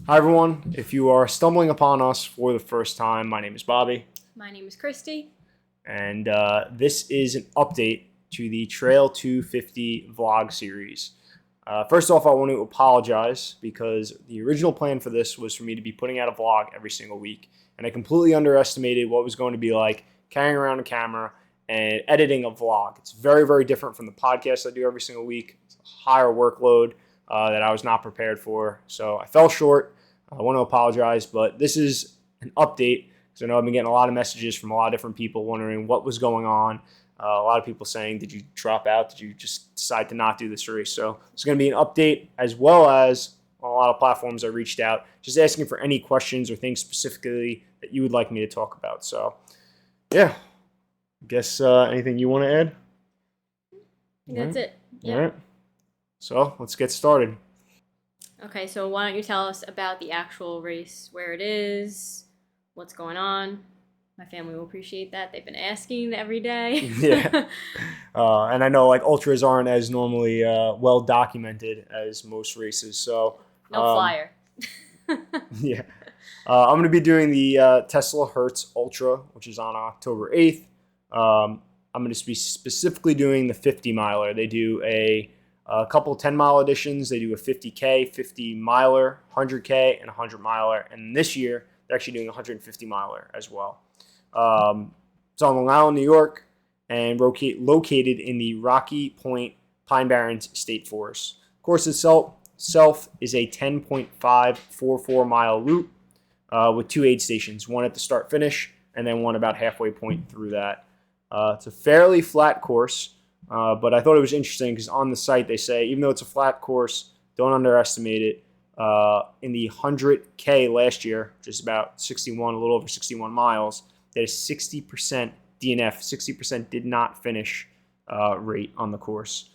Hi, everyone. If you are stumbling upon us for the first time, my name is Bobby, My name is Christy. and this is an update to the Trail 250 vlog series. First off, I want to apologize because the original plan for this was for me to be putting out a vlog every single week, and I completely underestimated what it was going to be like carrying around a camera and editing a vlog. It's very, very different from the podcast I do every single week. It's a higher workload that I was not prepared for, so I fell short. I want to apologize, but this is an update because I know I've been getting a lot of messages from a lot of different people wondering what was going on. A lot of people saying, did you drop out? Did you just decide to not do this race? So it's going to be an update, as well as on a lot of platforms I reached out just asking for any questions or things specifically that you would like me to talk about. So yeah, I guess anything you want to add? I think that's it. All Yeah. right. So let's get started. Okay, so why don't you tell us about the actual race, where it is, what's going on? My family will appreciate that. They've been asking every day. Yeah. And I know like ultras aren't as normally well documented as most races. So No flyer. yeah, I'm going to be doing the Tesla Hertz Ultra, which is on October 8th. I'm going to be specifically doing the 50 miler. They do a couple 10-mile editions. They do a 50K, 50 miler, 100K, and 100 miler. And this year, they're actually doing a 150 miler as well. It's on Long Island, New York, and located in the Rocky Point Pine Barrens State Forest. The course itself is a 10.544 mile loop with two aid stations, one at the start finish, and then one about halfway point through that. It's a fairly flat course, but I thought it was interesting because on the site they say, even though it's a flat course, don't underestimate it. In the 100K last year, which is about 61, a little over 61 miles, that is 60% DNF, 60% did not finish rate on the course.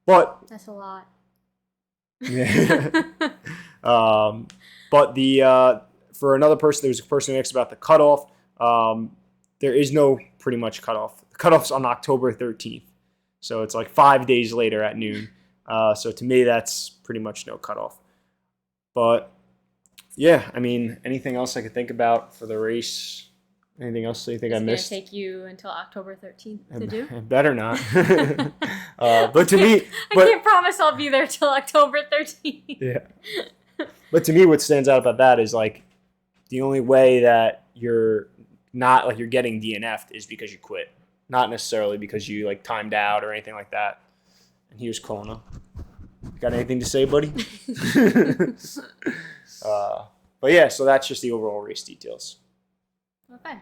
But That's a lot. yeah. But for another person, there was a person who asked about the cutoff. There is no pretty much cutoff. The cutoff's on October 13th, so it's like 5 days later at noon. So to me, that's pretty much no cutoff. But yeah, I mean, anything else I could think about for the race? Anything else that you think I missed? It's going to take you until October 13th to do? It better not. But to me, I can't promise I'll be there till October 13th. Yeah. But to me, what stands out about that is like the only way that you're not like you're getting DNF'd is because you quit, not necessarily because you like timed out or anything like that. And here's Kona. Got anything to say, buddy? But yeah, so that's just the overall race details. Okay.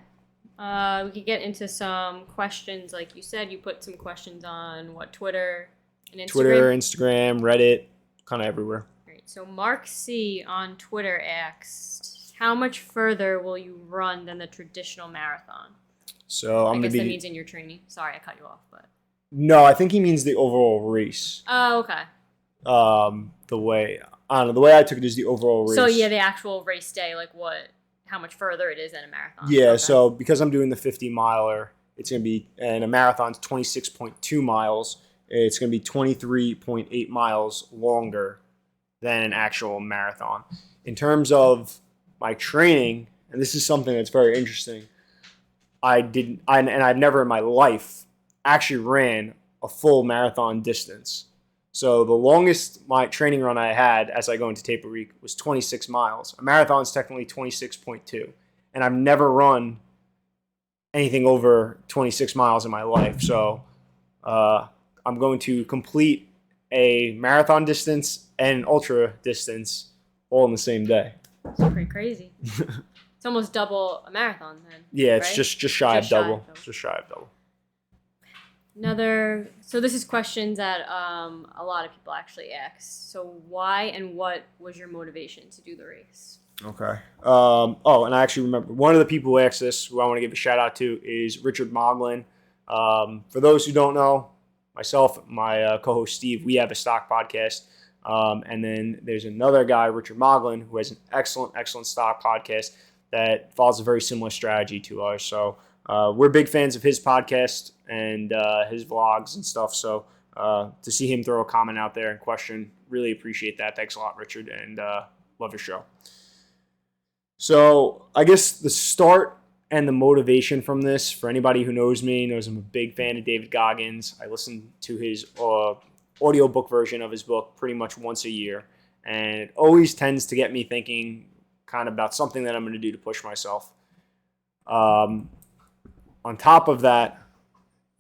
We could get into some questions. Like you said, you put some questions on what, Twitter and Instagram? Twitter, Instagram, Reddit, kind of everywhere. Great. So Mark C. on Twitter asked, how much further will you run than the traditional marathon? So I guess that means in your training. Sorry, I cut you off, but no, I think he means the overall race. Oh, okay. The way I don't know, the way I took it is the overall race. So yeah, the actual race day, like how much further it is than a marathon. Yeah, okay. So because I'm doing the 50 miler, it's going to be, and a marathon's 26.2 miles, it's going to be 23.8 miles longer than an actual marathon. In terms of my training, and this is something that's very interesting, and I've never in my life actually ran a full marathon distance. So the longest my training run I had as I go into taper week was 26 miles. A marathon is technically 26.2. And I've never run anything over 26 miles in my life. So I'm going to complete a marathon distance and an ultra distance all in the same day. It's pretty crazy. It's almost double a marathon then. Yeah, it's right? just shy of double. Just shy of double. So this is questions that a lot of people actually ask. So why and what was your motivation to do the race? Okay. And I actually remember one of the people who asked this, who I want to give a shout out to, is Richard Moglin. For those who don't know, myself, my co-host Steve, we have a stock podcast. And then there's another guy, Richard Moglin, who has an excellent stock podcast that follows a very similar strategy to ours. So we're big fans of his podcast and his vlogs and stuff. So to see him throw a comment out there and question, really appreciate that. Thanks a lot, Richard, and love your show. So I guess the start and the motivation from this, for anybody who knows me, knows I'm a big fan of David Goggins. I listen to his audiobook version of his book pretty much once a year. And it always tends to get me thinking kind of about something that I'm going to do to push myself. On top of that,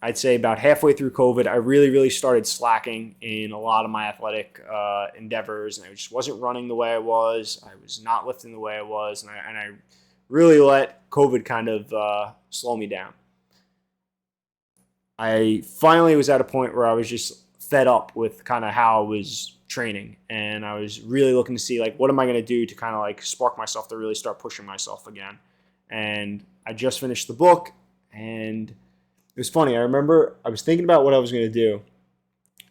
I'd say about halfway through COVID, I really started slacking in a lot of my athletic endeavors, and I just wasn't running the way I was. I was not lifting the way I was, and I really let COVID kind of slow me down. I finally was at a point where I was just fed up with kind of how I was training, and I was really looking to see, like, what am I going to do to kind of like spark myself to really start pushing myself again. And I just finished the book, and it was funny. I remember I was thinking about what I was going to do,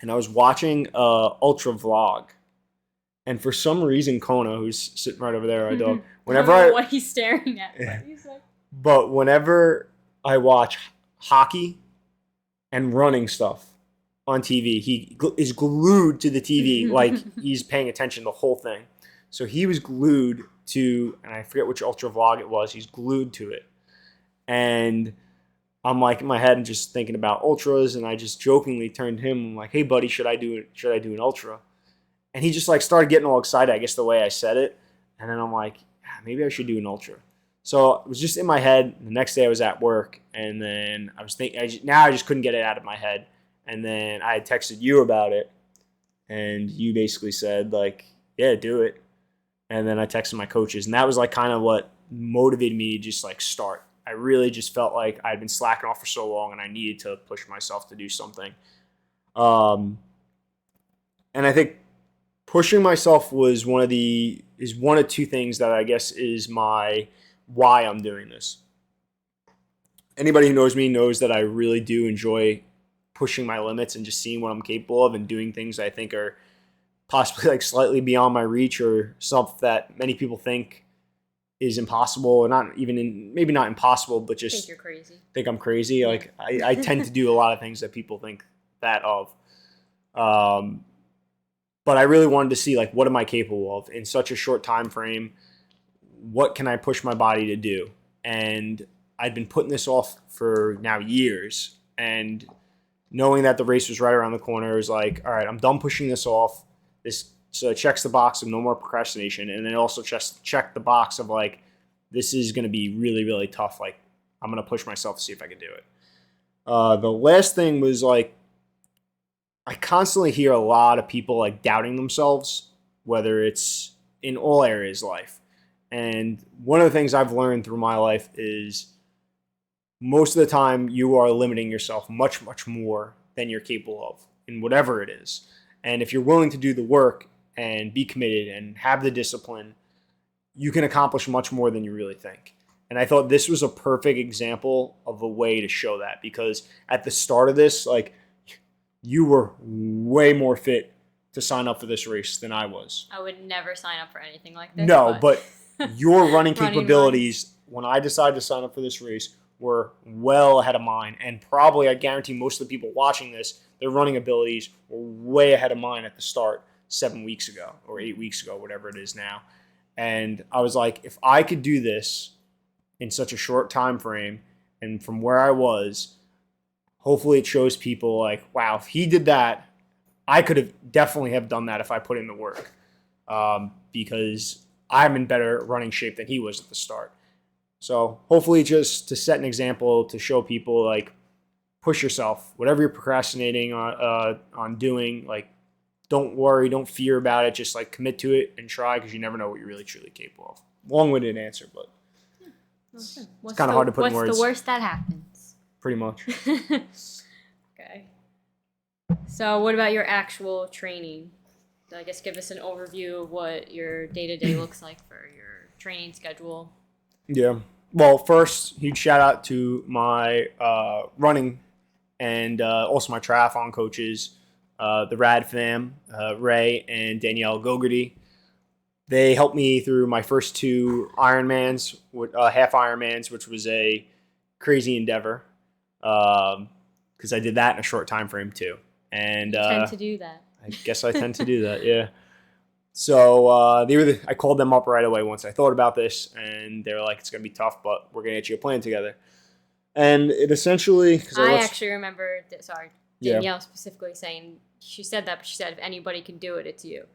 and I was watching Ultra Vlog. And for some reason, Kona, who's sitting right over there, our dog, whenever I don't know what he's staring at. But whenever I watch hockey and running stuff on TV, he is glued to the TV like he's paying attention to the whole thing. So he was glued to, and I forget which Ultra Vlog it was, he's glued to it. And I'm like in my head and just thinking about ultras, and I just jokingly turned to him. I'm like, "Hey, buddy, should I do an ultra?" And he just like started getting all excited. I guess the way I said it, and then I'm like, maybe I should do an ultra. So it was just in my head. The next day I was at work, and then I was thinking. Now I just couldn't get it out of my head. And then I had texted you about it, and you basically said like, "Yeah, do it." And then I texted my coaches, and that was like kind of what motivated me to just like start. I really just felt like I'd been slacking off for so long, and I needed to push myself to do something. And I think pushing myself is one of two things that I guess is my why I'm doing this. Anybody who knows me knows that I really do enjoy pushing my limits and just seeing what I'm capable of and doing things I think are possibly like slightly beyond my reach, or stuff that many people think is impossible, or maybe not impossible, but just think you're crazy. Think I'm crazy. Yeah. Like I tend to do a lot of things that people think that of. But I really wanted to see, like, what am I capable of in such a short time frame? What can I push my body to do? And I'd been putting this off for now years, and knowing that the race was right around the corner, was like, all right, I'm done pushing this off. So it checks the box of no more procrastination, and then it also check the box of like, this is going to be really tough. Like, I'm going to push myself to see if I can do it. The last thing was like, I constantly hear a lot of people like doubting themselves, whether it's in all areas of life. And one of the things I've learned through my life is most of the time you are limiting yourself much more than you're capable of in whatever it is. And if you're willing to do the work and be committed and have the discipline, you can accomplish much more than you really think. And I thought this was a perfect example of a way to show that, because at the start of this, like, you were way more fit to sign up for this race than I was. I would never sign up for anything like this. No, but your running capabilities, when I decided to sign up for this race, were well ahead of mine. And probably, I guarantee most of the people watching this, their running abilities were way ahead of mine at the start 7 weeks ago or 8 weeks ago, whatever it is now. And I was like, if I could do this in such a short time frame and from where I was, hopefully it shows people like, wow, if he did that, I could have definitely have done that if I put in the work, because I'm in better running shape than he was at the start. So hopefully just to set an example to show people, like, push yourself. Whatever you're procrastinating on doing, like, don't worry, don't fear about it. Just like commit to it and try, because you never know what you're really truly capable of. Long-winded answer, but it's kind of hard to put in words. What's the worst that happens? Pretty much. Okay. So what about your actual training? So I guess give us an overview of what your day-to-day looks like for your training schedule. Yeah. Well, first, huge shout out to my running and also my triathlon coaches, the Rad Fam, Ray and Danielle Gogarty. They helped me through my first 2 Ironmans, half Ironmans, which was a crazy endeavor, because I did that in a short time frame too. And you tend to do that. I guess I tend to do that, yeah. So I called them up right away once I thought about this, and they were like, "It's gonna be tough, but we're gonna get you a plan together." And it essentially, because I actually remember, yeah, Danielle specifically saying, she said that, but she said, if anybody can do it, it's you.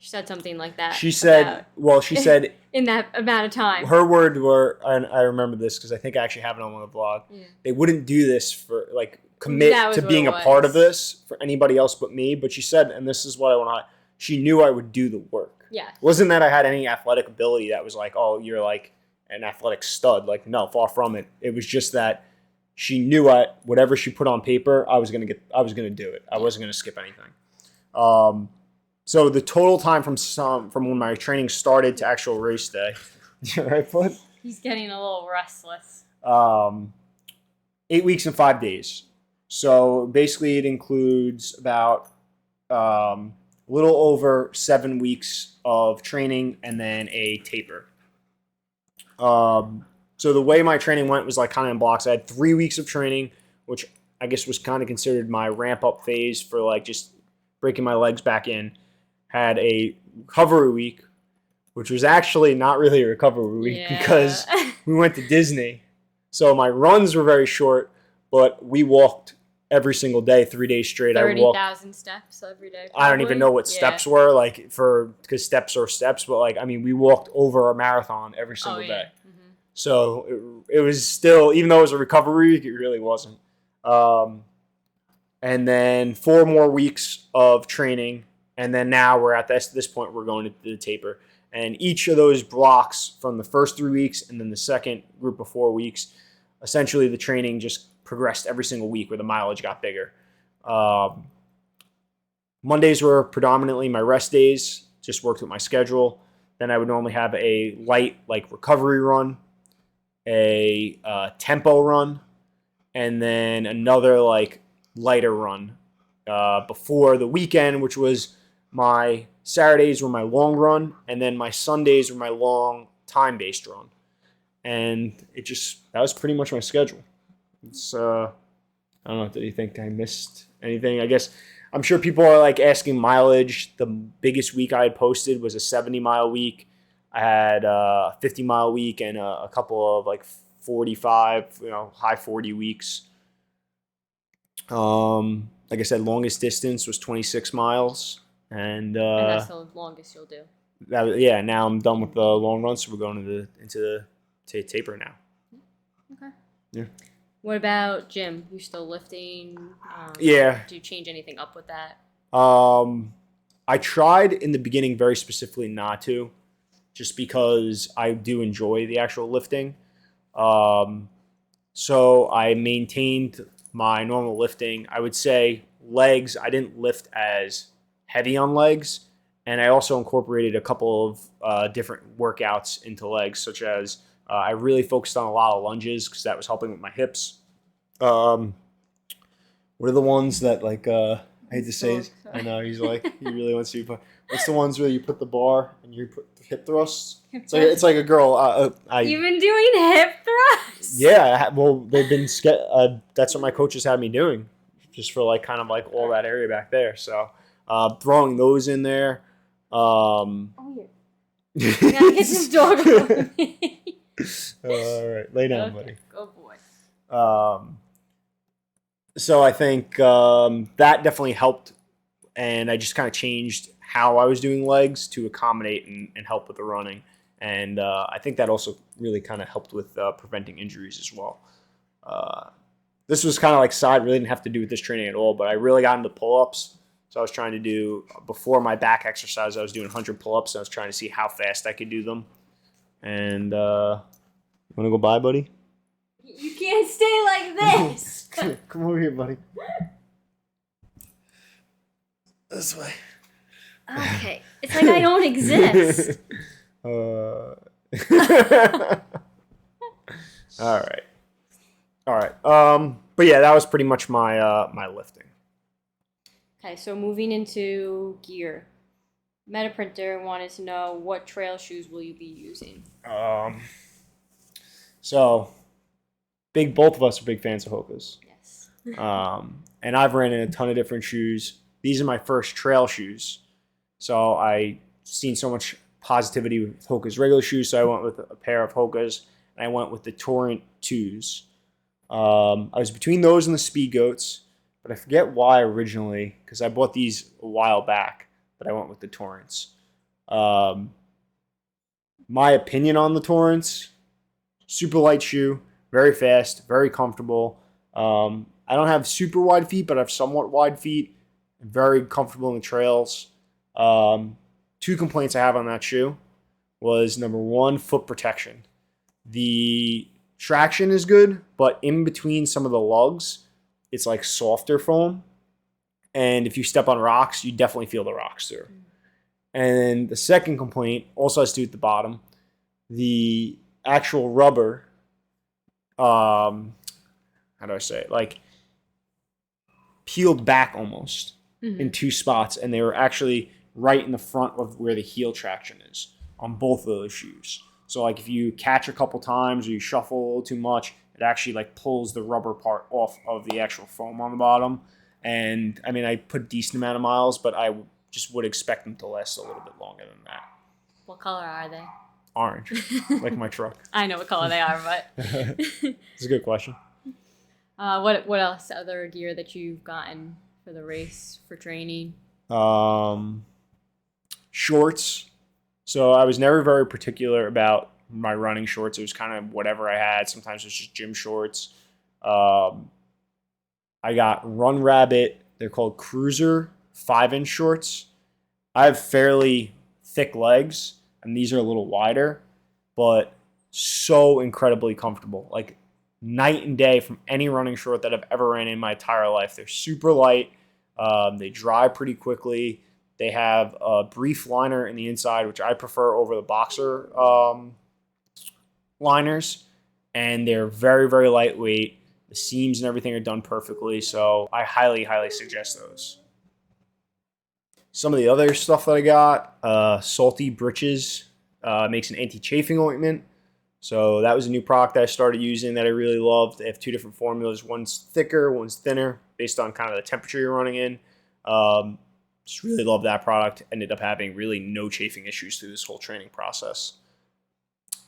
She said something like that. she said, she said in that amount of time. Her word were, and I remember this because I think I actually have it on the vlog. Yeah. They wouldn't do this for like commit to being a part of this for anybody else but me. But she said, and this is what I want to. She knew I would do the work. Yeah. It wasn't that I had any athletic ability that was like, oh, you're like an athletic stud. Like, no, far from it. It was just that she knew whatever she put on paper, I was gonna do it. I wasn't gonna skip anything. So the total time from when my training started to actual race day, right, bud? He's getting a little restless. 8 weeks and 5 days. So basically, it includes about a little over 7 weeks of training and then a taper. So the way my training went was like kind of in blocks. I had 3 weeks of training, which I guess was kind of considered my ramp up phase for like just breaking my legs back in. Had a recovery week, which was actually not really a recovery week because we went to Disney. So my runs were very short, but we walked every single day, 3 days straight. 30,000 steps every day. Probably. I don't even know what steps were, like because steps are steps, but like I mean, we walked over a marathon every single day. Mm-hmm. So it was still, even though it was a recovery week, it really wasn't. And then 4 more weeks of training. And then now we're at this point, we're going to the taper. And each of those blocks from the first 3 weeks and then the second group of 4 weeks, essentially the training just progressed every single week where the mileage got bigger. Mondays were predominantly my rest days, just worked with my schedule. Then I would normally have a light like recovery run, a tempo run, and then another like lighter run before the weekend, which was my Saturdays were my long run, and then my Sundays were my long time-based run. And that was pretty much my schedule. It's I don't know, do you think I missed anything? I guess I'm sure people are like asking mileage. The biggest week I had posted was a 70-mile week. I had a 50-mile week and a couple of like 45, high 40 weeks. Like I said, longest distance was 26 miles. And that's the longest you'll do. Now I'm done with the long run, so we're going into the taper now. Okay. Yeah. What about gym? You still lifting? Yeah. Do you change anything up with that? I tried in the beginning very specifically not to, just because I do enjoy the actual lifting. So I maintained my normal lifting. I would say legs, I didn't lift as heavy on legs, and I also incorporated a couple of different workouts into legs, such as I really focused on a lot of lunges because that was helping with my hips. What are the ones that like I hate to say it. I know he's like he really wants to. But what's the ones where you put the bar and you put the hip thrusts? It's like a girl. You've been doing hip thrusts. Yeah, well they've been. That's what my coaches had me doing, just for like kind of like all that area back there. So. Throwing those in there. Oh, yeah. You gotta get this dog away. All right, lay down, buddy. Go boy. So I think that definitely helped, and I just kind of changed how I was doing legs to accommodate and help with the running, and I think that also really kind of helped with preventing injuries as well. This was kind of like side, really didn't have to do with this training at all, but I really got into pull-ups. So I was trying to do, before my back exercise, I was doing 100 pull-ups. And I was trying to see how fast I could do them. And, you want to go by, buddy? You can't stay like this. Come over here, buddy. This way. Okay. It's like I don't exist. All right. But yeah, that was pretty much my lifting. Okay, so moving into gear. Metaprinter wanted to know what trail shoes will you be using? So both of us are big fans of Hoka's. Yes. And I've ran in a ton of different shoes. These are my first trail shoes. So I seen so much positivity with Hoka's regular shoes, so I went with a pair of Hoka's, and I went with the Torrent 2s. I was between those and the Speed Goats, but I forget why originally, because I bought these a while back, but I went with the Torrents. Um, my opinion on the Torrents, super light shoe, very fast, very comfortable. I don't have super wide feet, but I have somewhat wide feet. Very comfortable in the trails. Two complaints I have on that shoe was number one, foot protection. The traction is good, but in between some of the lugs, it's like softer foam. And if you step on rocks, you definitely feel the rocks through. And the second complaint also has to do with the bottom. The actual rubber, how do I say it? Like peeled back almost in two spots, and they were actually right in the front of where the heel traction is on both of those shoes. So like if you catch a couple times or you shuffle a little too much, it actually like pulls the rubber part off of the actual foam on the bottom. And I mean, I put a decent amount of miles, but I just would expect them to last a little bit longer than that. What color are they? Orange, like my truck. I know what color they are, but It's a good question. what else? Other gear that you've gotten for the race for training? Shorts. So I was never very particular about my running shorts. It was kind of whatever I had. Sometimes it was just gym shorts. I got Run Rabbit. They're called Cruiser 5-inch shorts. I have fairly thick legs, and these are a little wider, but so incredibly comfortable. Like night and day from any running short that I've ever ran in my entire life. They're super light. They dry pretty quickly. They have a brief liner in the inside, which I prefer over the boxer liners. And they're very, very lightweight. The seams and everything are done perfectly. So I highly, highly suggest those. Some of the other stuff that I got, Salty Britches makes an anti-chafing ointment. So that was a new product that I started using that I really loved. They have two different formulas. One's thicker, one's thinner, based on kind of the temperature you're running in. Just really love that product. Ended up having really no chafing issues through this whole training process.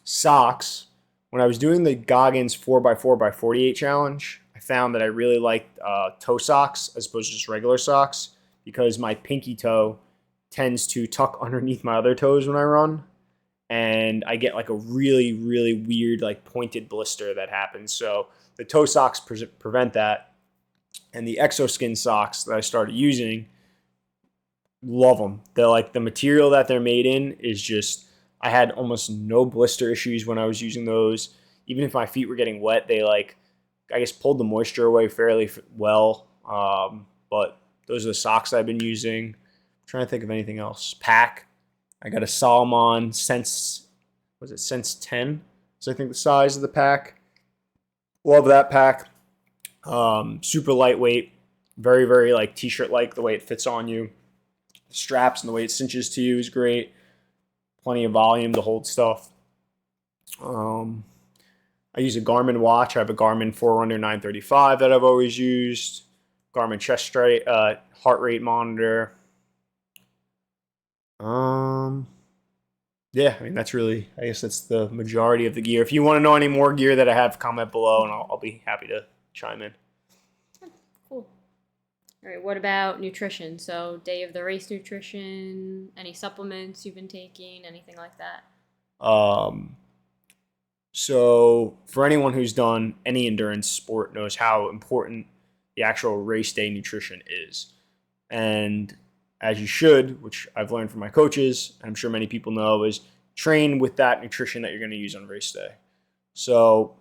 Socks. When I was doing the Goggins 4x4x48 challenge, I found that I really liked toe socks as opposed to just regular socks because my pinky toe tends to tuck underneath my other toes when I run. And I get like a really, really weird like pointed blister that happens. So the toe socks prevent that. And the Exoskin socks that I started using, love them. They're like the material that they're made in is just, I had almost no blister issues when I was using those. Even if my feet were getting wet, they like, I guess, pulled the moisture away fairly well. But those are the socks I've been using. I'm trying to think of anything else. Pack. I got a Salomon Sense, Sense 10? So I think the size of the pack. Love that pack. Super lightweight. Very, very like t-shirt-like the way it fits on you. The straps and the way it cinches to you is great. Plenty of volume to hold stuff. I use a Garmin watch. I have a Garmin Forerunner 935 that I've always used. Garmin chest rate, heart rate monitor. Yeah, I mean, that's really, I guess that's the majority of the gear. If you want to know any more gear that I have, comment below and I'll be happy to chime in. Cool. All right, what about nutrition? So day of the race nutrition, any supplements you've been taking, anything like that? So for anyone who's done any endurance sport knows how important the actual race day nutrition is. And as you should, which I've learned from my coaches, and I'm sure many people know, is train with that nutrition that you're going to use on race day. So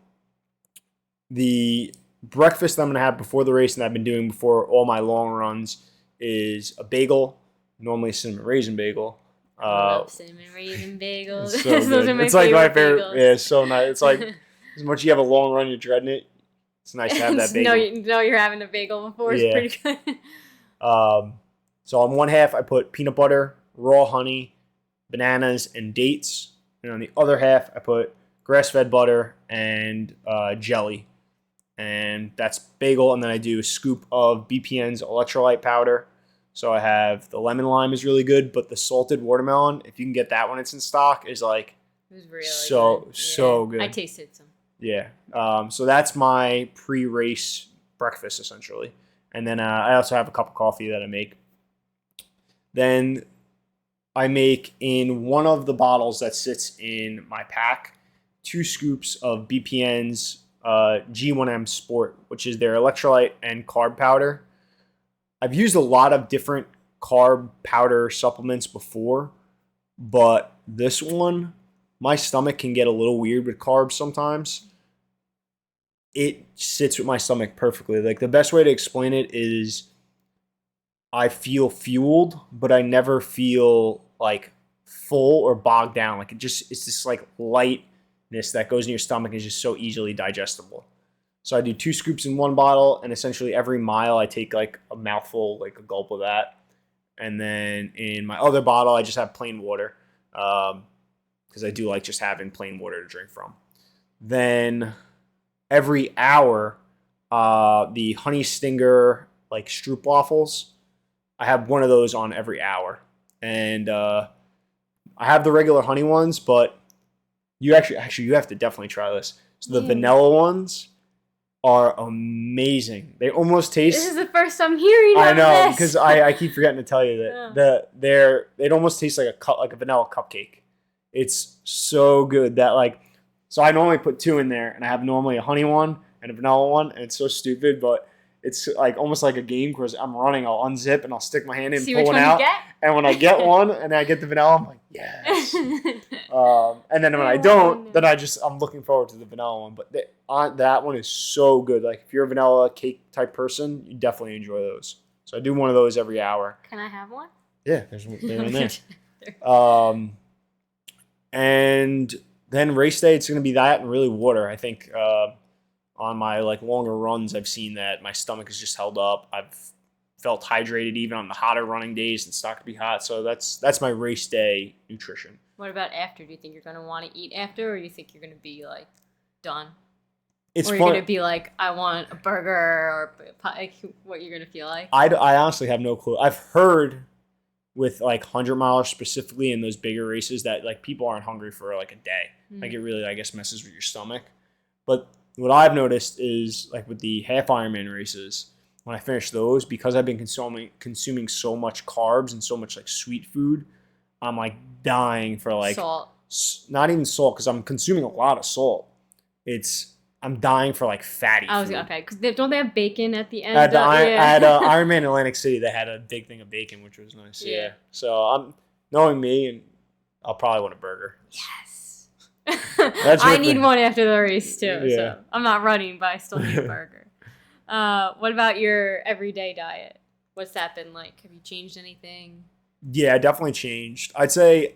the breakfast I'm going to have before the race and I've been doing before all my long runs is a bagel, normally a cinnamon raisin bagel. I love cinnamon raisin bagels. It's so Those good. are my It's like my favorite. bagels. Yeah, it's so nice. It's like as much as you have a long run, you're dreading it. It's nice to have that bagel. No, you're having a bagel before. Yeah. It's pretty good. So on one half, I put peanut butter, raw honey, bananas, and dates. And on the other half, I put grass-fed butter and jelly. And that's bagel. And then I do a scoop of BPN's electrolyte powder. So I have the lemon lime is really good, but the salted watermelon, if you can get that when it's in stock, is like It was really so good. I tasted some. Yeah. So that's my pre-race breakfast essentially, and then I also have a cup of coffee that I make. Then I make in one of the bottles that sits in my pack 2 scoops of BPN's G1M Sport, which is their electrolyte and carb powder. I've used a lot of different carb powder supplements before, but this one, my stomach can get a little weird with carbs sometimes. It sits with my stomach perfectly. Like the best way to explain it is I feel fueled, but I never feel like full or bogged down. Like it's this like lightness that goes in your stomach and is just so easily digestible. So I do 2 scoops in one bottle, and essentially every mile I take like a mouthful, like a gulp of that. And then in my other bottle, I just have plain water because I do like just having plain water to drink from. Then every hour, the Honey Stinger like stroopwafels, I have one of those on every hour. And I have the regular honey ones, but you actually you have to definitely try this. So the vanilla ones are amazing. They almost taste. This is the first I'm hearing of I know this. because I keep forgetting to tell you that it almost tastes like a vanilla cupcake. It's so good that like so I normally put 2 in there, and I have normally a honey one and a vanilla one, and it's so stupid, but it's like almost like a game because I'm running. I'll unzip and I'll stick my hand in, See pull which one one out, you get? and when I get one and I get the vanilla, I'm like yes. And then when I don't, then I'm looking forward to the vanilla one. But that one is so good. Like if you're a vanilla cake type person, you definitely enjoy those. So I do one of those every hour. Can I have one? Yeah, they're in there. And then race day, it's going to be that and really water. I think on my like longer runs, I've seen that my stomach is just held up. I've felt hydrated even on the hotter running days. It's not going to be hot. So that's my race day nutrition. What about after? Do you think you're going to want to eat after, or you think you're going to be like done? Or you're going to be like, I want a burger, or like, what you're going to feel like? I honestly have no clue. I've heard with like 100 milers specifically in those bigger races that like people aren't hungry for like a day. Mm-hmm. Like it really, I guess, messes with your stomach. But what I've noticed is like with the half Ironman races, when I finish those, because I've been consuming so much carbs and so much like sweet food, I'm like dying for like salt. Not even salt because I'm consuming a lot of salt. I'm dying for like fatty food. Okay, because don't they have bacon at the end? At Ironman Atlantic City, they had a big thing of bacon, which was nice. Yeah. So I'm knowing me, and I'll probably want a burger. Yes. I need one after the race too. Yeah. So I'm not running, but I still need a burger. What about your everyday diet? What's that been like? Have you changed anything? Yeah, definitely changed. I'd say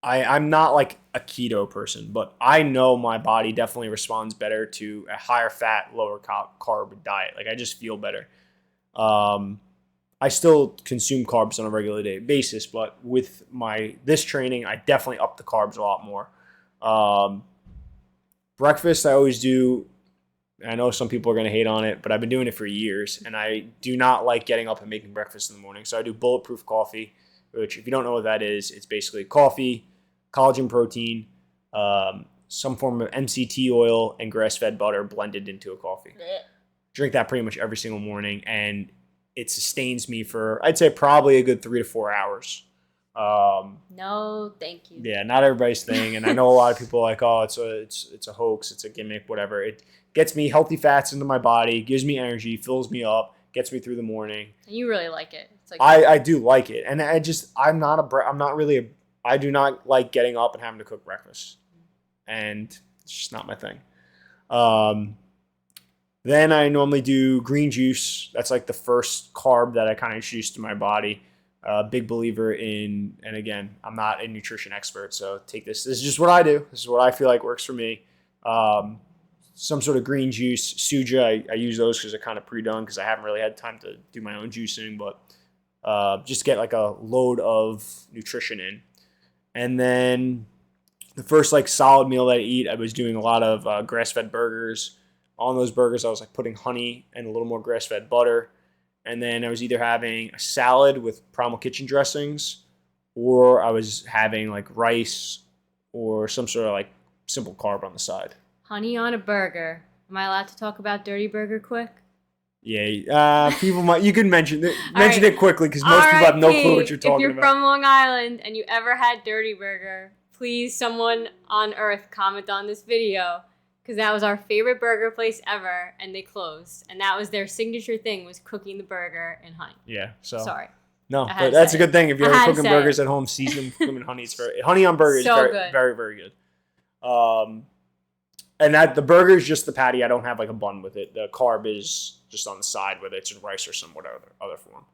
I'm not like a keto person, but I know my body definitely responds better to a higher fat, lower carb diet. Like I just feel better. I still consume carbs on a regular day basis, but with this training, I definitely up the carbs a lot more. Breakfast, I always do. I know some people are going to hate on it, but I've been doing it for years, and I do not like getting up and making breakfast in the morning. So I do bulletproof coffee, which if you don't know what that is, it's basically coffee, collagen protein, some form of MCT oil, and grass-fed butter blended into a coffee. Drink that pretty much every single morning, and it sustains me for, I'd say, probably a good 3 to 4 hours. No, thank you. Yeah, not everybody's thing, and I know a lot of people are like, oh, it's a hoax, it's a gimmick, whatever. It gets me healthy fats into my body, gives me energy, fills me up, gets me through the morning. You really like it. It's like I do like it, and I do not like getting up and having to cook breakfast, and it's just not my thing. Then I normally do green juice. That's like the first carb that I kind of introduced to my body. Big believer in, and again, I'm not a nutrition expert, so take this. This is just what I do. This is what I feel like works for me. Some sort of green juice, suja. I use those because they're kind of pre-done because I haven't really had time to do my own juicing, but just get like a load of nutrition in. And then the first like solid meal that I eat, I was doing a lot of grass-fed burgers. On those burgers, I was like putting honey and a little more grass-fed butter. And then I was either having a salad with Primal Kitchen dressings, or I was having like rice or some sort of like simple carb on the side. Honey on a burger. Am I allowed to talk about Dirty Burger quick? Yeah, people might. You can mention right. it quickly because most people have no clue what you're talking about. If you're from Long Island and you ever had Dirty Burger, please, someone on Earth, comment on this video, because that was our favorite burger place ever, and they closed. And that was their signature thing, was cooking the burger in honey. Yeah. So sorry. No, but that's a good thing. If you're ever cooking burgers at home, season them in honey. Honey on burgers, so very, good. very, very good. And that the burger is just the patty. I don't have like a bun with it. The carb is just on the side, whether it's in rice or some whatever other form.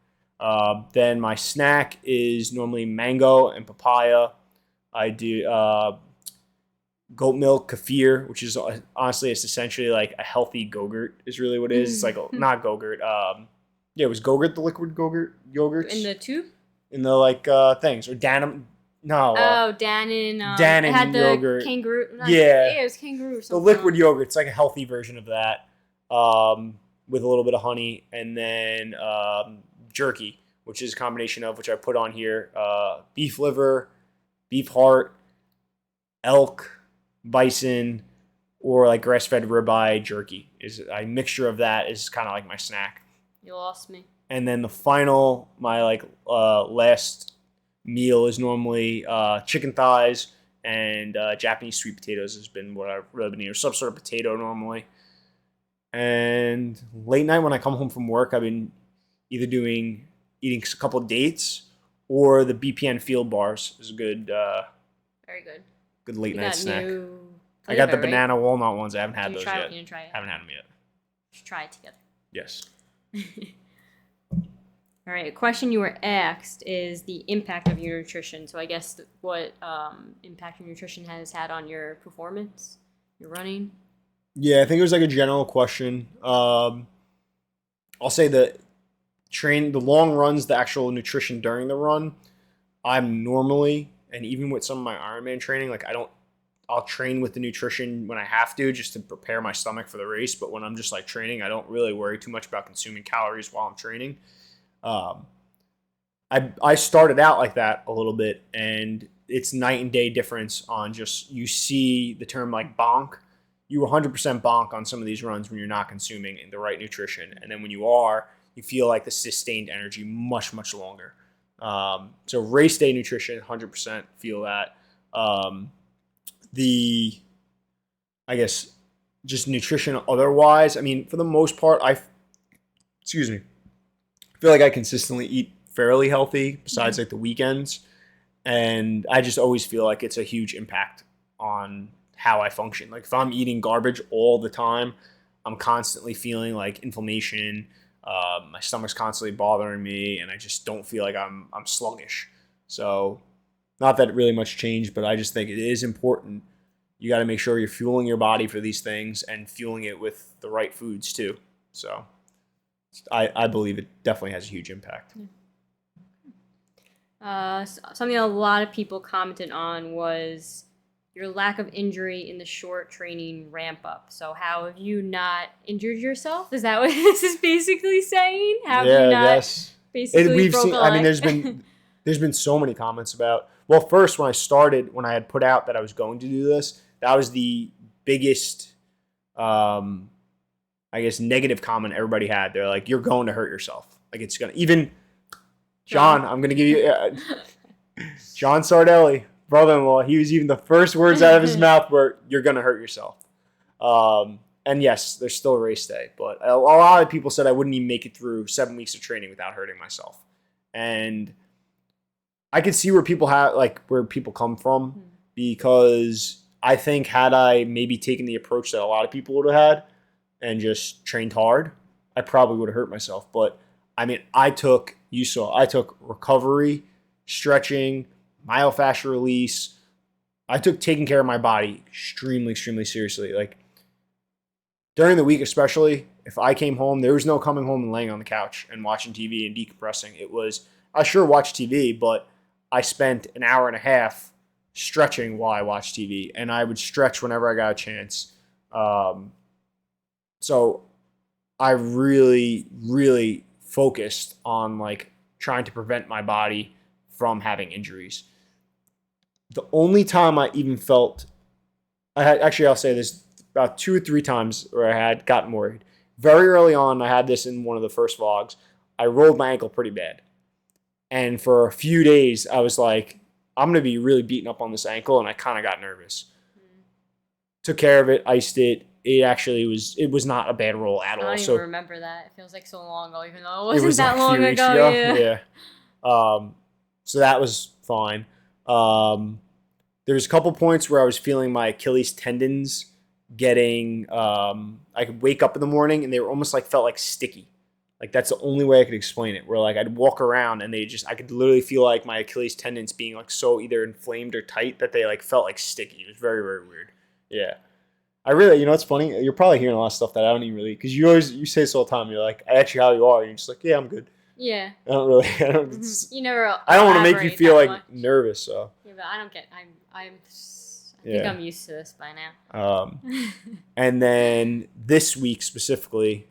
Then my snack is normally mango and papaya. I do goat milk kefir, which is honestly, it's essentially like a healthy Go-Gurt is really what it is. It's like not Go-Gurt. Yeah, it was Go-Gurt, the liquid yogurts in the tube. In the like things or Danone. No. Dannon. Dannon it had the yogurt. Kangaroo. Yeah, it was kangaroo. The liquid yogurt. It's like a healthy version of that, with a little bit of honey, and then jerky, which is a combination of, which I put on here, beef liver, beef heart, elk, bison, or like grass-fed ribeye jerky. Is a mixture of that is kind of like my snack. You lost me. And then my like last meal is normally chicken thighs and Japanese sweet potatoes has been what I've really been eating, or some sort of potato normally. And late night when I come home from work, I've been either eating a couple of dates, or the BPN Field Bars is a good, very good late night snack. I got the banana walnut ones. I haven't had those yet. You didn't try it? Haven't had them yet. We should try it together. Yes. All right, a question you were asked is the impact of your nutrition. So I guess what impact your nutrition has had on your performance, your running? Yeah, I think it was like a general question. I'll say the long runs, the actual nutrition during the run, I'm normally, and even with some of my Ironman training, like I'll train with the nutrition when I have to, just to prepare my stomach for the race. But when I'm just like training, I don't really worry too much about consuming calories while I'm training. I started out like that a little bit, and it's night and day difference on just, you see the term like bonk. You 100% bonk on some of these runs when you're not consuming the right nutrition. And then when you are, you feel like the sustained energy much, much longer. So race day nutrition, 100% feel that. I guess just nutrition otherwise, I mean, for the most part, I feel like I consistently eat fairly healthy besides like the weekends. And I just always feel like it's a huge impact on how I function. Like if I'm eating garbage all the time, I'm constantly feeling like inflammation. My stomach's constantly bothering me, and I just don't feel like I'm sluggish. So not that it really much changed, but I just think it is important. You got to make sure you're fueling your body for these things and fueling it with the right foods too. So I believe it definitely has a huge impact. Something a lot of people commented on was your lack of injury in the short training ramp up. So how have you not injured yourself? Is that what this is basically saying? How have you not basically broke a leg? I mean, there's been so many comments about. Well, first when I had put out that I was going to do this, that was the biggest, I guess, negative comment everybody had. They're like, "You're going to hurt yourself." Like it's gonna. Even John, I'm gonna give you John Sardelli, brother-in-law. He was even the first words out of his mouth were, "You're gonna hurt yourself." And yes, there's still a race day, but a lot of people said I wouldn't even make it through 7 weeks of training without hurting myself. And I could see where people come from, because I think had I maybe taken the approach that a lot of people would have had and just trained hard, I probably would have hurt myself. But I mean, I took recovery, stretching, myofascial release. I took taking care of my body extremely, extremely seriously. Like during the week, especially if I came home, there was no coming home and laying on the couch and watching TV and decompressing. It was, I sure watched TV, but I spent an hour and a half stretching while I watched TV, and I would stretch whenever I got a chance. So I really, really focused on like trying to prevent my body from having injuries. The only time I even felt, I'll say this, about 2 or 3 times where I had gotten worried. Very early on, I had this in one of the first vlogs. I rolled my ankle pretty bad. And for a few days, I was like, I'm going to be really beaten up on this ankle, and I kind of got nervous. Took care of it, iced it. It was not a bad roll at all. I don't even remember that. It feels like so long ago, even though it wasn't that like long a few weeks ago. Yeah. So that was fine. There was a couple points where I was feeling my Achilles tendons getting, I could wake up in the morning and they were almost like felt like sticky. Like that's the only way I could explain it. Where like I'd walk around and I could literally feel like my Achilles tendons being like so either inflamed or tight that they like felt like sticky. It was very, very weird. Yeah. I really, it's funny. You're probably hearing a lot of stuff that I don't even really, because you say this all the time. You're like, I ask you how you are. And you're just like, yeah, I'm good. Yeah. I don't really, You never. I don't want to make you feel like much. nervous. So. Yeah, but I don't get. I think I'm used to this by now. And then this week specifically,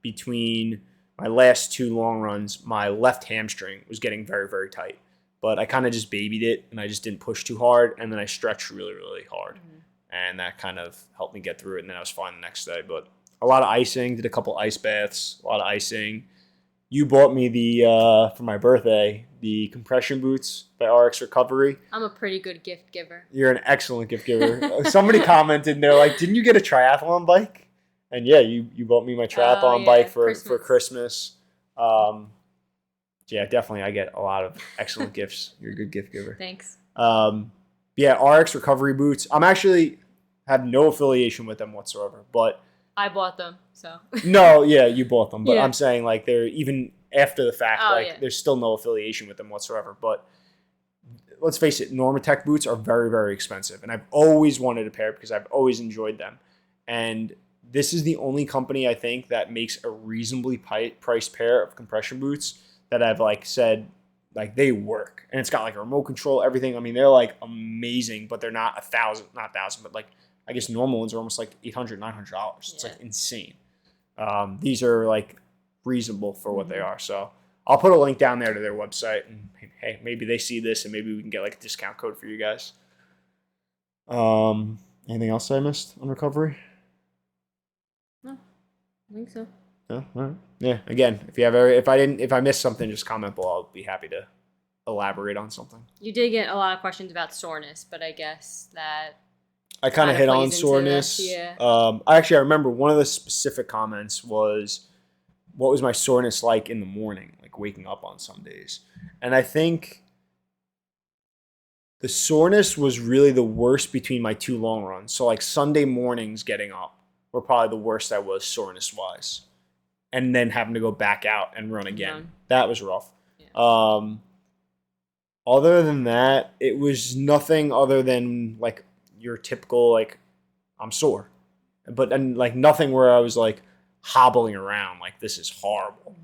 between my last 2 long runs, my left hamstring was getting very, very tight. But I kind of just babied it, and I just didn't push too hard, and then I stretched really, really hard. And that kind of helped me get through it, and then I was fine the next day. But a lot of icing, did a couple ice baths, a lot of icing. You bought me for my birthday, the compression boots by RX Recovery. I'm a pretty good gift giver. You're an excellent gift giver. Somebody commented, and they're like, didn't you get a triathlon bike? And yeah, you bought me my triathlon bike for Christmas. Yeah, definitely. I get a lot of excellent gifts. You're a good gift giver. Thanks. Yeah, RX Recovery boots. I'm actually have no affiliation with them whatsoever, but I bought them, so. No, yeah, you bought them, but Yeah. I'm saying like they're even after the fact, there's still no affiliation with them whatsoever. But let's face it, Normatec boots are very, very expensive, and I've always wanted a pair because I've always enjoyed them. And this is the only company I think that makes a reasonably priced pair of compression boots that I've like said like they work, and it's got like a remote control, everything. I mean, they're like amazing, but they're not $1,000, but like I guess normal ones are almost like $800, $900. It's like insane. These are like reasonable for what they are. So I'll put a link down there to their website, and hey, maybe they see this and maybe we can get like a discount code for you guys. Anything else I missed on recovery? No, I think so. Yeah, all right. Yeah. Again, if I missed something, just comment below. I'll be happy to elaborate on something. You did get a lot of questions about soreness, but I guess that I kind of hit on soreness. Yeah. I remember one of the specific comments was, what was my soreness like in the morning, like waking up on some days? And I think the soreness was really the worst between my 2 long runs. So like Sunday mornings getting up were probably the worst I was soreness-wise. And then having to go back out and run again. That was rough. Yeah. Other than that, it was nothing other than like your typical like I'm sore, but and like nothing where I was like hobbling around like this is horrible.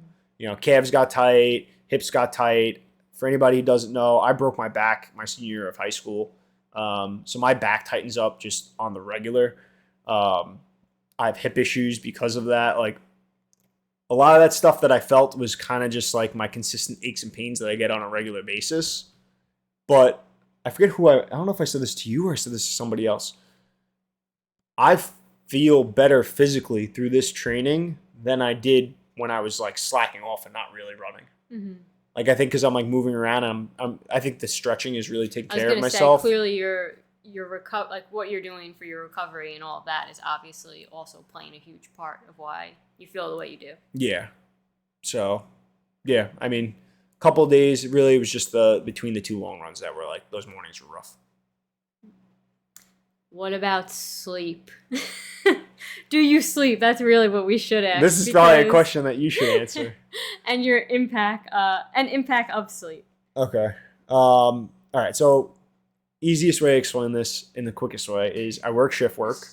Calves got tight, hips got tight. For anybody who doesn't know, I broke my back my senior year of high school, so my back tightens up just on the regular. I have hip issues because of that. Like a lot of that stuff that I felt was kind of just like my consistent aches and pains that I get on a regular basis. But I forget I don't know if I said this to you or I said this to somebody else. I feel better physically through this training than I did when I was like slacking off and not really running. Mm-hmm. Like I think because I'm like moving around, and I think the stretching is really taking care of myself. Say, clearly your like what you're doing for your recovery and all of that is obviously also playing a huge part of why you feel the way you do. Yeah. So, yeah, I mean, couple of days, really, it was just between the 2 long runs that were like, those mornings were rough. What about sleep? Do you sleep? That's really what we should ask. This is probably a question that you should answer. And your impact of sleep. Okay. All right. So easiest way to explain this in the quickest way is I work shift work.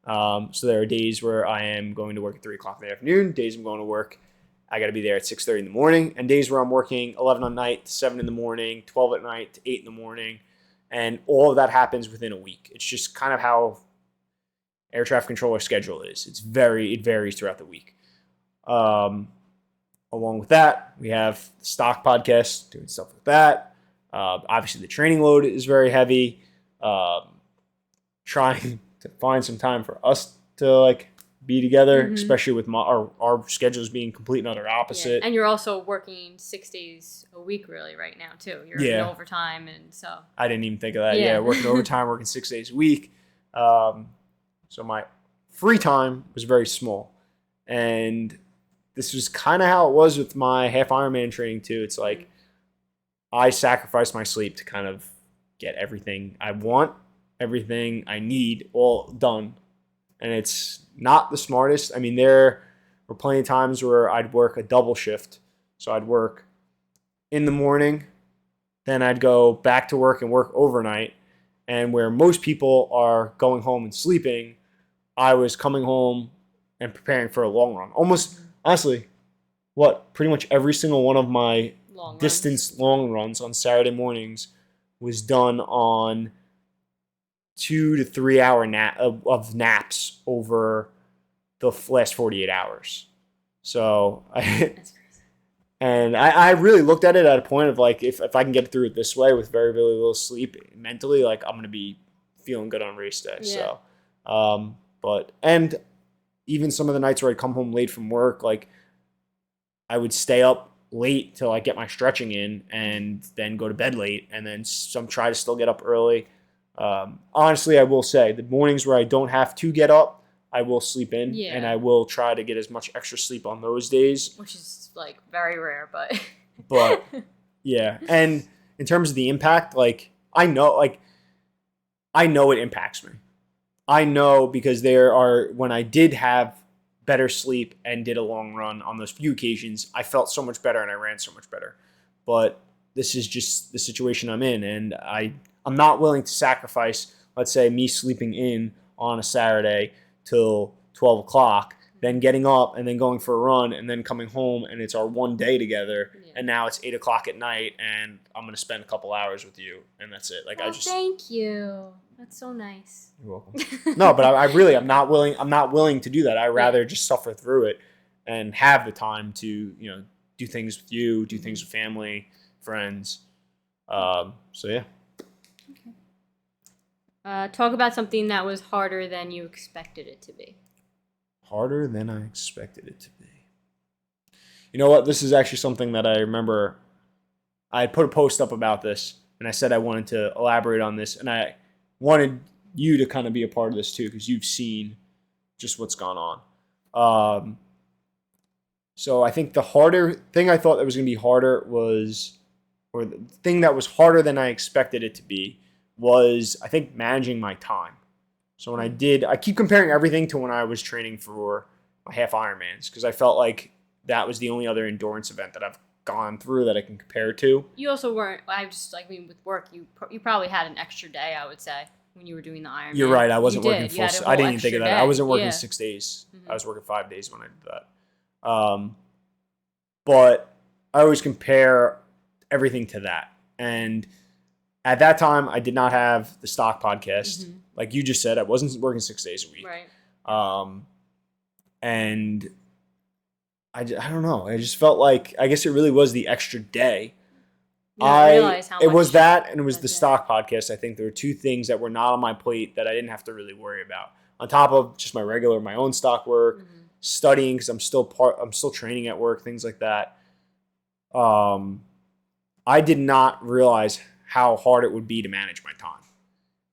So there are days where I am going to work at 3 o'clock in the afternoon. Days I'm going to work, I got to be there at 6:30 in the morning. And days where I'm working 11 at night to 7 in the morning, 12 at night to 8 in the morning. And all of that happens within a week. It's just kind of how air traffic controller schedule is. It varies throughout the week. along with that, we have the stock podcast, doing stuff with that. Obviously, the training load is very heavy. Trying to find some time for us to like be together, especially with our schedules being complete and utter opposite. Yeah. And you're also working 6 days a week, really, right now too. You're in overtime, and so I didn't even think of that. Yeah, working overtime, working 6 days a week. So my free time was very small, and this was kind of how it was with my half Ironman training too. It's like I sacrificed my sleep to kind of get everything I want, everything I need all done. And it's not the smartest. I mean, there were plenty of times where I'd work a double shift. So I'd work in the morning, then I'd go back to work and work overnight. And where most people are going home and sleeping, I was coming home and preparing for a long run. Almost, honestly, pretty much every single one of my long runs on Saturday mornings was done on 2 to 3 hour of naps over the last 48 hours. So I really looked at it at a point of like, if I can get through it this way with very, very little sleep mentally, like I'm going to be feeling good on race day. Yeah. So, and even some of the nights where I'd come home late from work, like I would stay up late till I get my stretching in and then go to bed late and then try to still get up early. Honestly, I will say the mornings where I don't have to get up, I will sleep in and I will try to get as much extra sleep on those days. Which is like very rare, but yeah. And in terms of the impact, like I know it impacts me. I know because when I did have better sleep and did a long run on those few occasions, I felt so much better and I ran so much better. But this is just the situation I'm in, and I'm not willing to sacrifice, let's say, me sleeping in on a Saturday till 12 o'clock, then getting up and then going for a run and then coming home and it's our one day together. Yeah. And now it's 8 o'clock at night and I'm going to spend a couple hours with you and that's it. Like thank you. That's so nice. You're welcome. No, but I'm not willing to do that. I'd rather just suffer through it and have the time to, do things with you, do things with family, friends. So yeah. Talk about something that was harder than you expected it to be. Harder than I expected it to be. You know what? This is actually something that I remember. I put a post up about this, and I said I wanted to elaborate on this, and I wanted you to kind of be a part of this too, because you've seen just what's gone on. So I think the harder thing I thought that was going to be harder or the thing that was harder than I expected it to be, was, I think, managing my time. So when I keep comparing everything to when I was training for my half Ironmans, because I felt like that was the only other endurance event that I've gone through that I can compare to. You also weren't, with work, you probably had an extra day, I would say, when you were doing the Ironman. You're right, I wasn't working full. I didn't even think of that. I wasn't working 6 days. Mm-hmm. I was working 5 days when I did that. But I always compare everything to that. And at that time, I did not have the stock podcast. Mm-hmm. Like you just said, I wasn't working 6 days a week. Right. And I don't know. I just felt like, I guess it really was the extra day. It was that, and it was the stock podcast. I think there were two things that were not on my plate that I didn't have to really worry about. On top of just my own stock work, studying, because I'm still training at work, things like that. I did not realize how hard it would be to manage my time.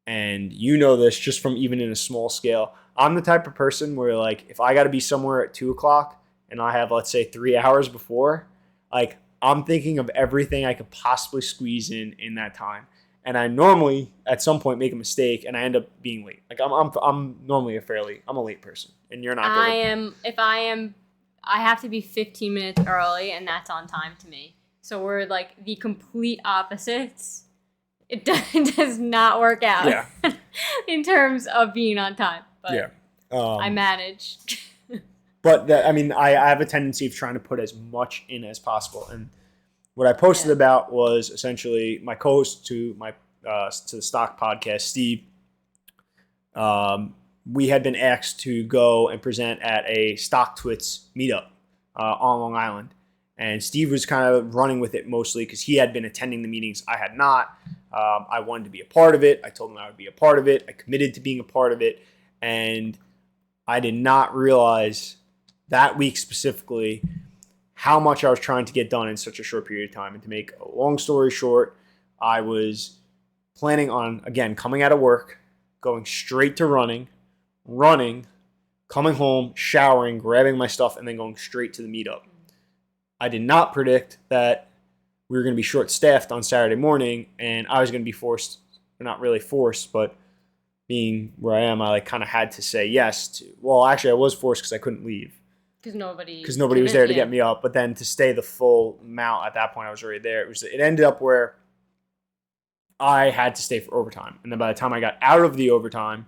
And you know this just from even in a small scale. I'm the type of person where, like, if I got to be somewhere at 2 o'clock and I have, let's say, 3 hours before, like, I'm thinking of everything I could possibly squeeze in that time. And I normally, at some point, make a mistake and I end up being late. Like, I'm normally I'm a late person. And you're not. I have to be 15 minutes early, and that's on time to me. So we're like the complete opposites. It does not work out in terms of being on time. But I manage. But I have a tendency of trying to put as much in as possible. And what I posted about was essentially my co-host to the stock podcast, Steve. We had been asked to go and present at a Stock Twits meetup on Long Island. And Steve was kind of running with it mostly because he had been attending the meetings. I had not. I wanted to be a part of it. I told him I would be a part of it. I committed to being a part of it. And I did not realize that week specifically how much I was trying to get done in such a short period of time. And to make a long story short, I was planning on, again, coming out of work, going straight to running, coming home, showering, grabbing my stuff, and then going straight to the meetup. I did not predict that we were going to be short-staffed on Saturday morning, and I was going to be forced, or not really forced, but being where I am, I like kind of had to say yes to. Well, actually, I was forced because I couldn't leave. Because nobody was there to get me up. But then to stay the full amount at that point, I was already there. It ended up where I had to stay for overtime, and then by the time I got out of the overtime,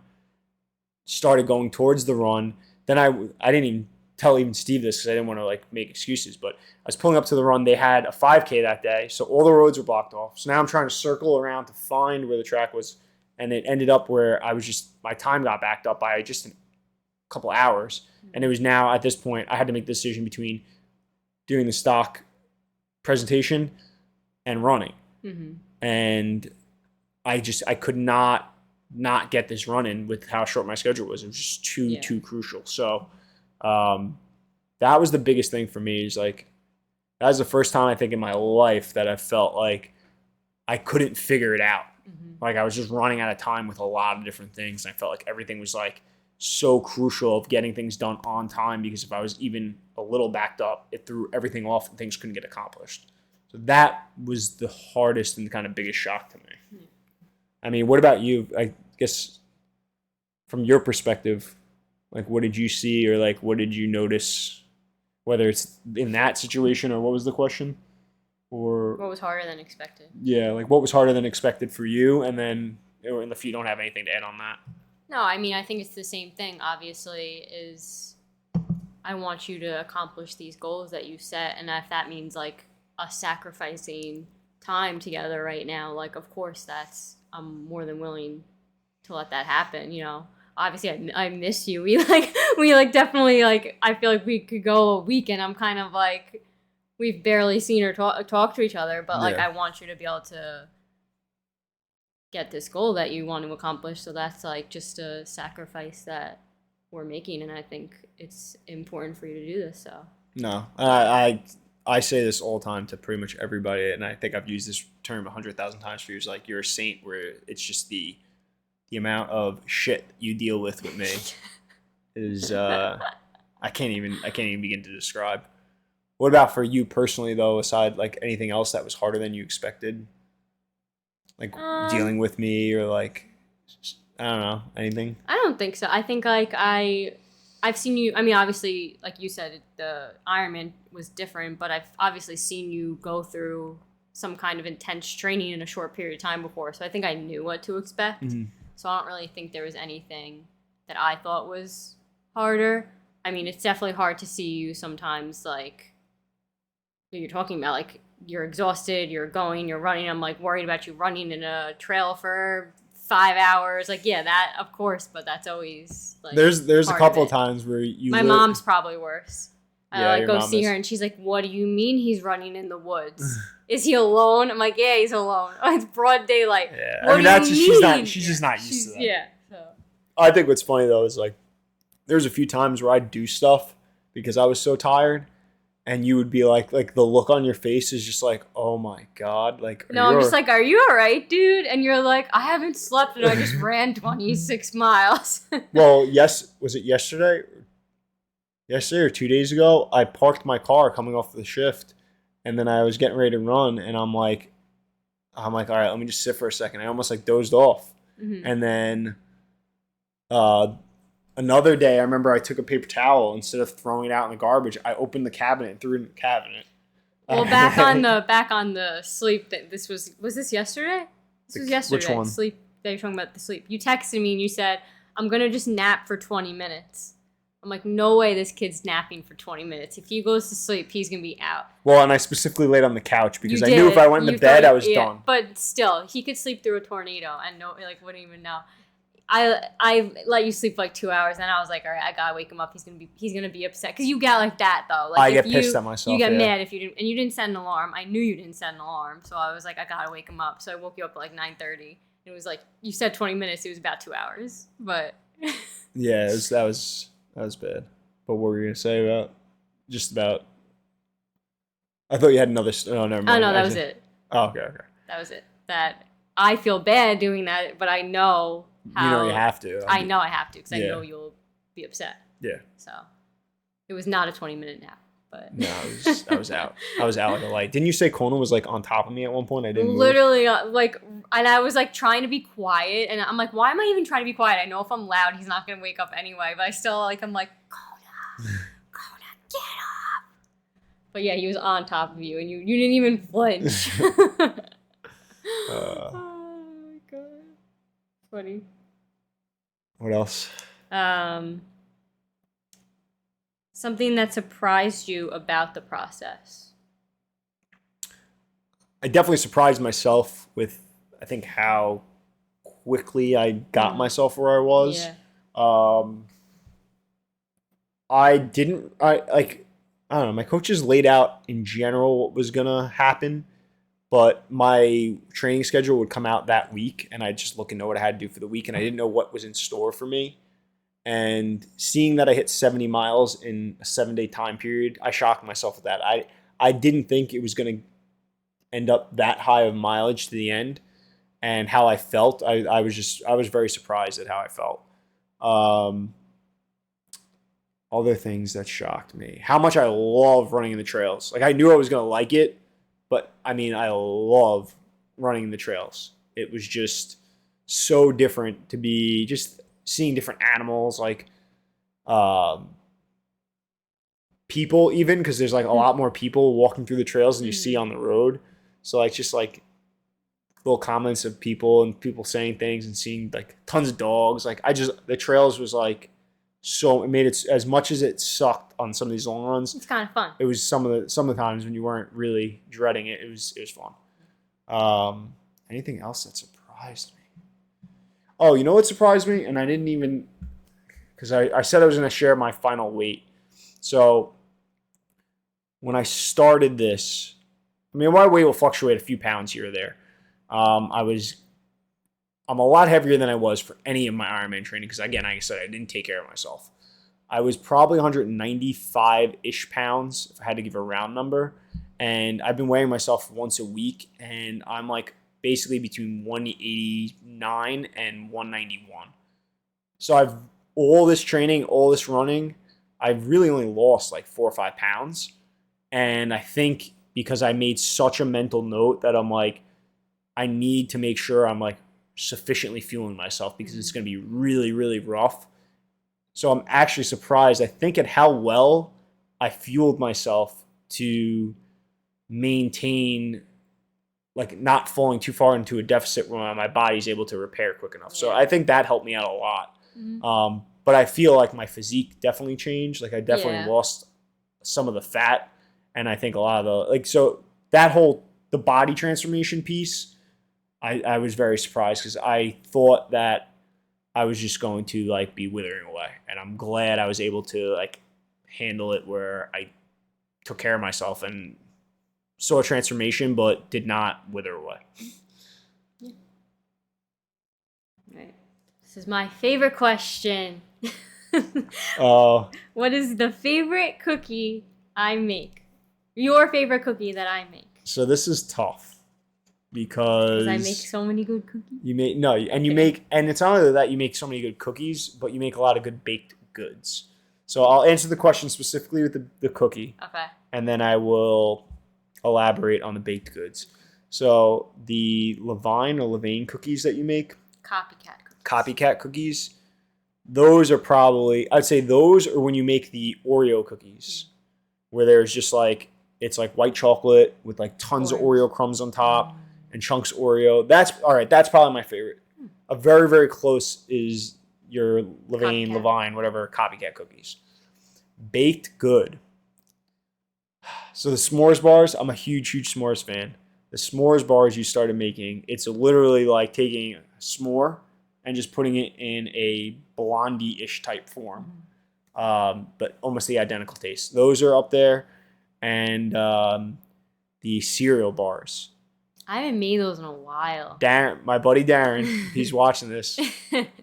started going towards the run. Then I didn't even tell even Steve this because I didn't want to like make excuses, but I was pulling up to the run. They had a 5K that day, so all the roads were blocked off. So now I'm trying to circle around to find where the track was, and it ended up where my time got backed up by just a couple hours, and it was now at this point I had to make the decision between doing the stock presentation and running, and I could not get this run in with how short my schedule was. It was just too crucial. So that was the biggest thing for me. Is like that was the first time I think in my life that I felt like I couldn't figure it out. Like I was just running out of time with a lot of different things. And I felt like everything was like so crucial of getting things done on time, because if I was even a little backed up, it threw everything off and things couldn't get accomplished. So that was the hardest and kind of biggest shock to me. I mean, what about you? I guess from your perspective, like what did you see, or like what did you notice, whether it's in that situation, or what was the question? Or what was harder than expected? Yeah, like what was harder than expected for you, and then if you don't have anything to add on that. No, I mean, I think it's the same thing, obviously, is I want you to accomplish these goals that you set, and if that means like us sacrificing time together right now, like of course I'm more than willing to let that happen, you know. Obviously, I miss you. We definitely, like, I feel like we could go a week and I'm kind of like, we've barely seen or talk to each other, but like, I want you to be able to get this goal that you want to accomplish. So that's like just a sacrifice that we're making, and I think it's important for you to do this. So no, I say this all the time to pretty much everybody, and I think I've used this term 100,000 times for you. Is like you're a saint, where it's just the amount of shit you deal with me is I can't even begin to describe. What about for you personally though? Aside like anything else that was harder than you expected, like dealing with me, or like I don't know, anything? I don't think so. I think like I've seen you. I mean, obviously, like you said, the Ironman was different, but I've obviously seen you go through some kind of intense training in a short period of time before. So I think I knew what to expect. So I don't really think there was anything that I thought was harder. I mean, it's definitely hard to see you sometimes, like, you're talking about, like, you're exhausted, you're running. I'm, like, worried about you running in a trail for 5 hours. Like, yeah, that, of course, but that's always, like, there's a couple of times where you... My mom's probably worse. I, like, go see her, and she's like, what do you mean he's running in the woods? Is he alone? I'm like, yeah, he's alone. Oh, it's broad daylight. Yeah, what I mean, she's just not used to that. Yeah. So. I think what's funny, though, is, like, there's a few times where I'd do stuff because I was so tired, and you would be like the look on your face is just like, oh my God. Like, no, I'm just like, are you all right, dude? And you're like, I haven't slept and I just ran 26 miles. Well, was it yesterday? Yesterday or 2 days ago, I parked my car coming off the shift, and then I was getting ready to run, and I'm like, all right, let me just sit for a second. I almost like dozed off. And then another day, I remember I took a paper towel. Instead of throwing it out in the garbage, I opened the cabinet and threw it in the cabinet. Well, back on the sleep. Was this yesterday? This was yesterday. Which one? Sleep. They were talking about the sleep. You texted me and you said, I'm gonna just nap for 20 minutes. I'm like, no way this kid's napping for 20 minutes. If he goes to sleep, he's going to be out. Well, and I specifically laid on the couch because I knew if I went into bed, I was done. But still, he could sleep through a tornado and wouldn't even know. I let you sleep for like 2 hours, and I was like, all right, I gotta wake him up. He's gonna be upset because you get like that though. Like I if get pissed at myself. You get mad if you didn't, and you didn't set an alarm. I knew you didn't set an alarm, so I was like, I gotta wake him up. So I woke you up at like 9:30. It was like you said 20 minutes. It was about 2 hours, but yeah, that was bad. But what were you gonna say about just about? I thought you had another. Oh, never mind. Oh no, that was it. Oh, okay. That was it. That I feel bad doing that, but I know how. You know you have to. I know I have to because I know you'll be upset. Yeah. So it was not a 20-minute nap, but no, I was out. I was out like a light. Didn't you say Conan was like on top of me at one point? I didn't. Literally, like, and I was like trying to be quiet, and I'm like, why am I even trying to be quiet? I know if I'm loud, he's not gonna wake up anyway. But I still like, I'm like, Conan, get up. But yeah, he was on top of you, and you didn't even flinch. Oh my god, funny. What else? Something that surprised you about the process. I definitely surprised myself with, I think, how quickly I got myself where I was. Yeah. I don't know, my coaches laid out in general what was going to happen, but my training schedule would come out that week, and I'd just look and know what I had to do for the week, and I didn't know what was in store for me. And seeing that I hit 70 miles in a 7-day time period, I shocked myself with that. I didn't think it was going to end up that high of mileage to the end, and how I felt. I was very surprised at how I felt. Other things that shocked me, how much I love running in the trails. Like I knew I was going to like it, but I mean, I love running in the trails. It was just so different to be just seeing different animals, like people even, because there's like a lot more people walking through the trails than you see on the road. So like just like little comments of people and people saying things and seeing like tons of dogs. Like the trails was like, so it made it, as much as it sucked on some of these long runs, it's kind of fun. It was some of the times when you weren't really dreading it. It was fun. Anything else that surprised me? Oh, you know what surprised me? And I didn't even, because I said I was going to share my final weight. So when I started this, I mean, my weight will fluctuate a few pounds here or there. I'm a lot heavier than I was for any of my Ironman training because, again, like I said, I didn't take care of myself. I was probably 195-ish pounds, if I had to give a round number. And I've been weighing myself once a week, and I'm like basically between 189 and 191. So all this training, all this running, I've really only lost like 4 or 5 pounds. And I think because I made such a mental note that I'm like, I need to make sure I'm like sufficiently fueling myself because it's going to be really, really rough. So I'm actually surprised, I think, at how well I fueled myself to maintain, like, not falling too far into a deficit where my body's able to repair quick enough. So I think that helped me out a lot. Mm-hmm. But I feel like my physique definitely changed. Like I definitely lost some of the fat, and I think a lot of the, like, so that the body transformation piece, I was very surprised because I thought that I was just going to like be withering away, and I'm glad I was able to like handle it where I took care of myself and saw a transformation, but did not wither away. Right. This is my favorite question. What is the favorite cookie I make? Your favorite cookie that I make? So this is tough. Because I make so many good cookies. And it's not only that you make so many good cookies, but you make a lot of good baked goods. So I'll answer the question specifically with the cookie. Okay. And then I will elaborate on the baked goods. So the Levain cookies that you make. Copycat cookies. Those are probably, I'd say those are when you make the Oreo cookies, where there's just like, it's like white chocolate with like tons of Oreo crumbs on top. And chunks Oreo. That's probably my favorite. A very, very close is your Levain, whatever, copycat cookies. Baked good. So the s'mores bars, I'm a huge, huge s'mores fan. The s'mores bars you started making, it's literally like taking a s'more, and just putting it in a blondie-ish type form, but almost the identical taste. Those are up there, and the cereal bars. I haven't made those in a while. Darren, my buddy Darren, if he's watching this,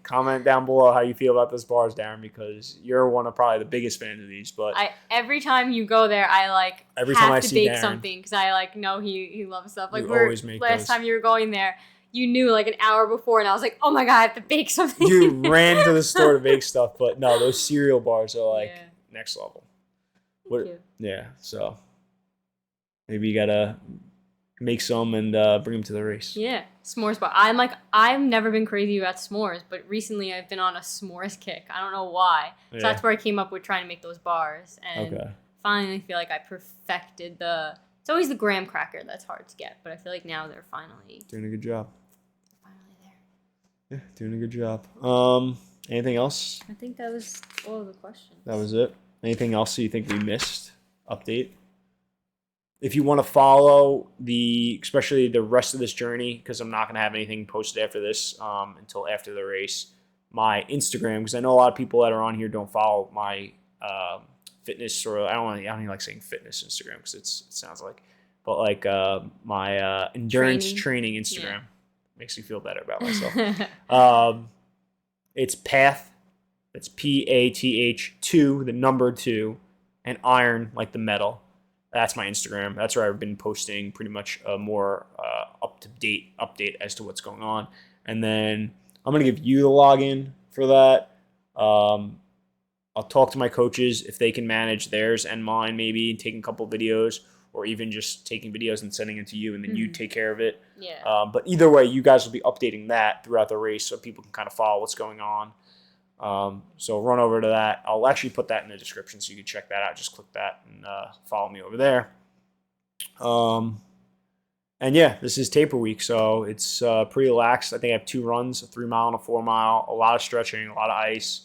comment down below how you feel about those bars, Darren, because you're one of probably the biggest fans of these. But every time you go there, I every time I have to see bake Darren, something because I know he loves stuff. Like you always make last those. time you were going there, you knew like an hour before, and I was like, oh my god, I have to bake something. You ran to the store to bake stuff, but no, those cereal bars are like next level. Thank you. Yeah, so maybe you gotta make some and bring them to the race. Yeah, s'mores bar. I've never been crazy about s'mores, but recently I've been on a s'mores kick. I don't know why. So that's where I came up with trying to make those bars, and finally feel like I perfected the. It's always the graham cracker that's hard to get, but I feel like now they're finally doing a good job. Finally there. Yeah, doing a good job. Anything else? I think that was all of the questions. That was it. Anything else you think we missed? Update. If you want to follow especially the rest of this journey, because I'm not going to have anything posted after this until after the race, my Instagram, because I know a lot of people that are on here don't follow my fitness, or I don't even like saying fitness Instagram because it sounds like, but like my endurance training Instagram makes me feel better about myself. It's Path. It's PATH 2, the number 2, and iron, like the metal. That's my Instagram. That's where I've been posting pretty much a more up-to-date update as to what's going on. And then I'm going to give you the login for that. I'll talk to my coaches if they can manage theirs and mine, maybe taking a couple videos, or even just taking videos and sending it to you, and then you take care of it. Yeah. But either way, you guys will be updating that throughout the race so people can kind of follow what's going on. So run over to that. I'll actually put that in the description so you can check that out. Just click that and follow me over there. And yeah, this is taper week, so it's pretty relaxed. I think I have 2 runs, a 3 mile and a 4 mile, a lot of stretching, a lot of ice.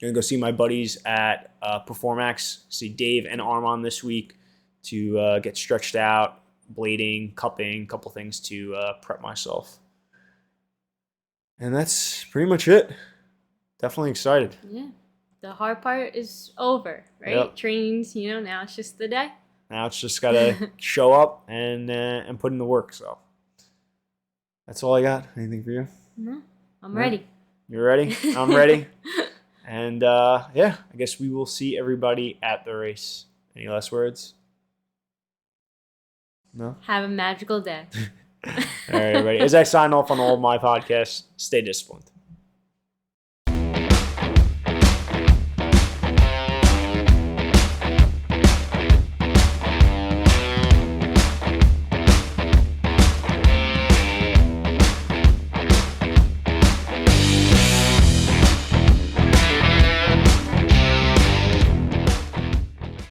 Gonna go see my buddies at Performax, see Dave and Armand this week to get stretched out, blading, cupping, a couple things to prep myself. And that's pretty much it. Definitely excited. Yeah. The hard part is over, right? Yep. Trainings, now it's just the day. Now it's just got to show up and put in the work. So that's all I got. Anything for you? No, I'm ready. You're ready? I'm ready. And I guess we will see everybody at the race. Any last words? No? Have a magical day. All right, everybody. As I sign off on all of my podcasts, stay disciplined.